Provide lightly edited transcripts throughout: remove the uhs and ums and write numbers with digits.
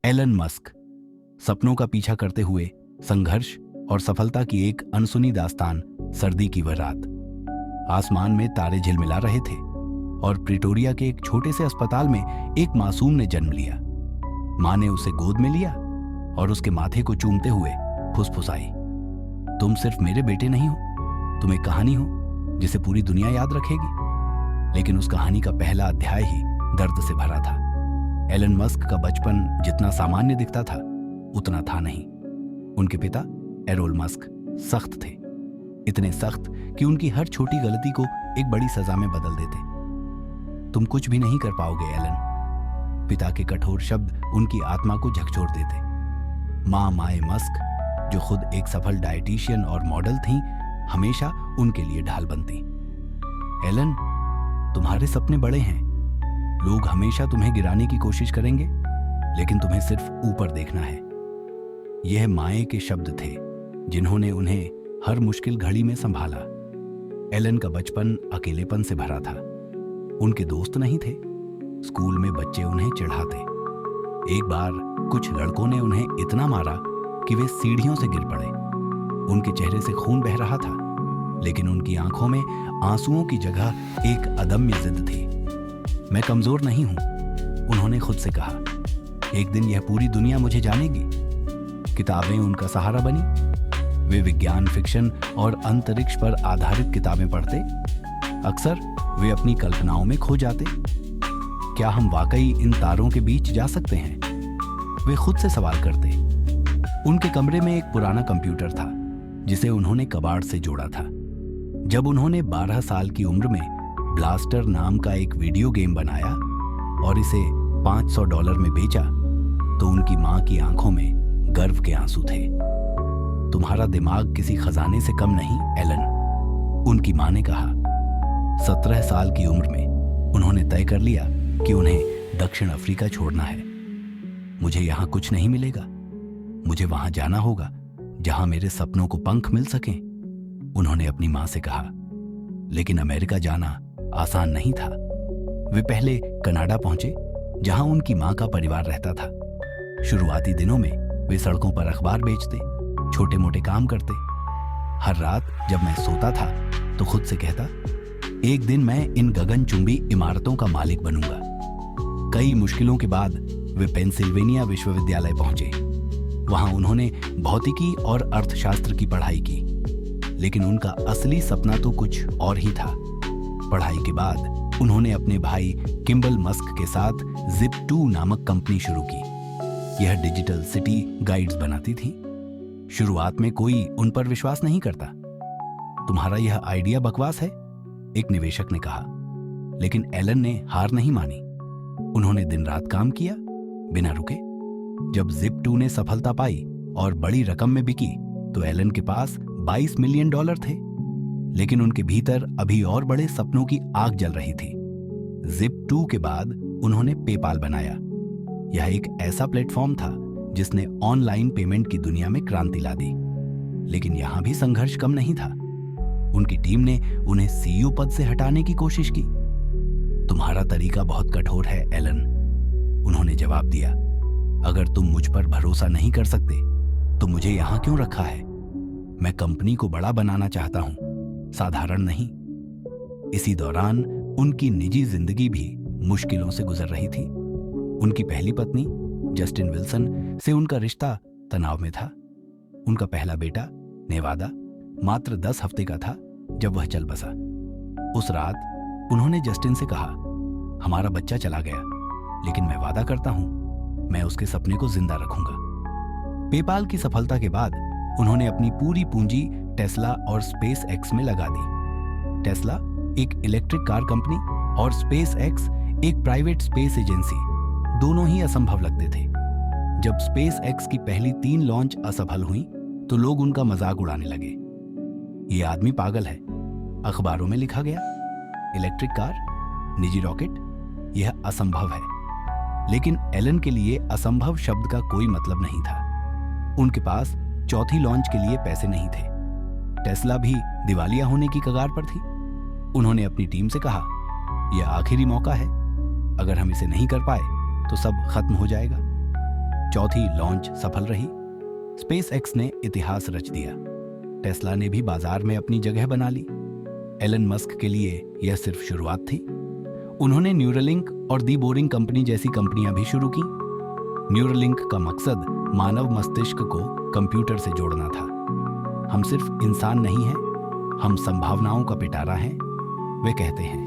Elon Musk, सपनों का पीछा करते हुए संघर्ष और सफलता की एक अनसुनी दास्तान। सर्दी की वह रात, आसमान में तारे झिलमिला रहे थे और प्रिटोरिया के एक छोटे से अस्पताल में एक मासूम ने जन्म लिया। मां ने उसे गोद में लिया और उसके माथे को चूमते हुए फुसफुसाई, तुम सिर्फ मेरे बेटे नहीं हो, तुम एक कहानी हो जिसे पूरी दुनिया याद रखेगी। लेकिन उस कहानी का पहला अध्याय ही दर्द से भरा था। एलन मस्क का बचपन जितना सामान्य दिखता था उतना था नहीं। उनके पिता एरोल मस्क सख्त थे, इतने सख्त कि उनकी हर छोटी गलती को एक बड़ी सजा में बदल देते। तुम कुछ भी नहीं कर पाओगे एलन, पिता के कठोर शब्द उनकी आत्मा को झकझोर देते। माँ माए मस्क, जो खुद एक सफल डाइटिशियन और मॉडल थीं, हमेशा उनके लिए ढाल बनती। एलन, तुम्हारे सपने बड़े हैं, लोग हमेशा तुम्हें गिराने की कोशिश करेंगे, लेकिन तुम्हें सिर्फ ऊपर देखना है। यह माए के शब्द थे जिन्होंने उन्हें हर मुश्किल घड़ी में संभाला। एलन का बचपन अकेलेपन से भरा था। उनके दोस्त नहीं थे, स्कूल में बच्चे उन्हें चिढ़ाते। एक बार कुछ लड़कों ने उन्हें इतना मारा कि वे सीढ़ियों से गिर पड़े। उनके चेहरे से खून बह रहा था, लेकिन उनकी आंखों में आंसुओं की जगह एक अदम्य जिद थी। मैं कमजोर नहीं हूं, उन्होंने खुद से कहा। एक दिन यह पूरी दुनिया मुझे जानेगी। किताबें उनका सहारा बनी। वे विज्ञान फिक्शन और अंतरिक्ष पर आधारित किताबें पढ़ते। अक्सर वे अपनी कल्पनाओं में खो जाते। क्या हम वाकई इन तारों के बीच जा सकते हैं? वे खुद से सवाल करते। उनके कमरे में एक पुराना कंप्यूटर था जिसे उन्होंने कबाड़ से जोड़ा था। जब उन्होंने 12 साल की उम्र में ब्लास्टर नाम का एक वीडियो गेम बनाया और इसे $500 में बेचा, तो उनकी मां की आंखों में गर्व के आंसू थे। तुम्हारा दिमाग किसी खजाने से कम नहीं एलन, उनकी मां ने कहा। 17 साल की उम्र में उन्होंने तय कर लिया कि उन्हें दक्षिण अफ्रीका छोड़ना है। मुझे यहां कुछ नहीं मिलेगा, मुझे वहां जाना होगा जहां मेरे सपनों को पंख मिल सकें, उन्होंने अपनी मां से कहा। लेकिन अमेरिका जाना आसान नहीं था। वे पहले कनाडा पहुंचे, जहां उनकी मां का परिवार रहता था। शुरुआती दिनों में वे सड़कों पर अखबार बेचते, छोटे मोटे काम करते। हर रात जब मैं सोता था तो खुद से कहता, एक दिन मैं इन गगनचुंबी इमारतों का मालिक बनूंगा। कई मुश्किलों के बाद वे पेंसिल्वेनिया विश्वविद्यालय पहुंचे। वहां उन्होंने भौतिकी और अर्थशास्त्र की पढ़ाई की, लेकिन उनका असली सपना तो कुछ और ही था। पढ़ाई के बाद उन्होंने अपने भाई किम्बल मस्क के साथ Zip2 नामक कंपनी शुरू की। यह डिजिटल सिटी गाइड्स बनाती थी। शुरुआत में कोई उन पर विश्वास नहीं करता। तुम्हारा यह आइडिया बकवास है, एक निवेशक ने कहा। लेकिन एलन ने हार नहीं मानी। उन्होंने दिन रात काम किया बिना रुके। जब Zip2 ने सफलता पाई और बड़ी रकम में बिकी, तो एलन के पास $22 मिलियन थे। लेकिन उनके भीतर अभी और बड़े सपनों की आग जल रही थी। Zip2 के बाद उन्होंने पेपाल बनाया। यह एक ऐसा प्लेटफॉर्म था जिसने ऑनलाइन पेमेंट की दुनिया में क्रांति ला दी। लेकिन यहां भी संघर्ष कम नहीं था। उनकी टीम ने उन्हें सीईओ पद से हटाने की कोशिश की। तुम्हारा तरीका बहुत कठोर है एलन, उन्होंने जवाब दिया। अगर तुम मुझ पर भरोसा नहीं कर सकते तो मुझे यहां क्यों रखा है? मैं कंपनी को बड़ा बनाना चाहता हूं, साधारण नहीं। इसी दौरान उनकी निजी जिंदगी भी मुश्किलों से गुजर रही थी। उनकी पहली पत्नी जस्टिन विल्सन से उनका रिश्ता तनाव में था। उनका पहला बेटा नेवादा मात्र 10 हफ्ते का था जब वह चल बसा। उस रात उन्होंने जस्टिन से कहा, हमारा बच्चा चला गया, लेकिन मैं वादा करता हूं मैं उसके सपने को जिंदा रखूंगा। पेपाल की सफलता के बाद उन्होंने अपनी पूरी पूंजी टेस्ला और स्पेस एक्स में लगा दी। टेस्ला एक इलेक्ट्रिक कार कंपनी और स्पेस एक्स एक प्राइवेट स्पेस एजेंसी, दोनों ही असंभव लगते थे। जब स्पेस एक्स की पहली 3 लॉन्च असफल हुई तो लोग उनका मजाक उड़ाने लगे। ये आदमी पागल है, अखबारों में लिखा गया। इलेक्ट्रिक कार, निजी रॉकेट, यह असंभव है। लेकिन एलन के लिए असंभव शब्द का कोई मतलब नहीं था। उनके पास चौथी लॉन्च के लिए पैसे नहीं थे। टेस्ला भी दिवालिया होने की कगार पर थी। उन्होंने अपनी टीम से कहा, यह आखिरी मौका है, अगर हम इसे नहीं कर पाए तो सब खत्म हो जाएगा। चौथी लॉन्च सफल रही। स्पेस एक्स ने इतिहास रच दिया। टेस्ला ने भी बाजार में अपनी जगह बना ली। एलन मस्क के लिए यह सिर्फ शुरुआत थी। उन्होंने न्यूरलिंक और दी बोरिंग कंपनी जैसी कंपनियां भी शुरू की। न्यूरलिंक का मकसद मानव मस्तिष्क को कंप्यूटर से जोड़ना था। हम सिर्फ इंसान नहीं हैं, हम संभावनाओं का पिटारा हैं, वे कहते हैं।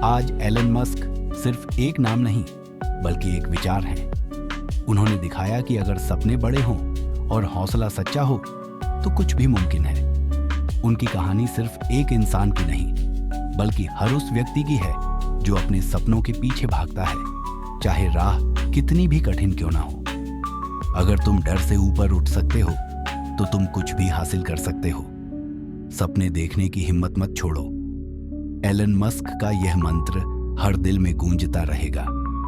आज एलन मस्क सिर्फ एक नाम नहीं बल्कि एक विचार है। उन्होंने दिखाया कि अगर सपने बड़े हों और हौसला सच्चा हो तो कुछ भी मुमकिन है। उनकी कहानी सिर्फ एक इंसान की नहीं बल्कि हर उस व्यक्ति की है जो अपने सपनों के पीछे भागता है, चाहे राह कितनी भी कठिन क्यों ना हो। अगर तुम डर से ऊपर उठ सकते हो तो तुम कुछ भी हासिल कर सकते हो। सपने देखने की हिम्मत मत छोड़ो। एलन मस्क का यह मंत्र हर दिल में गूंजता रहेगा।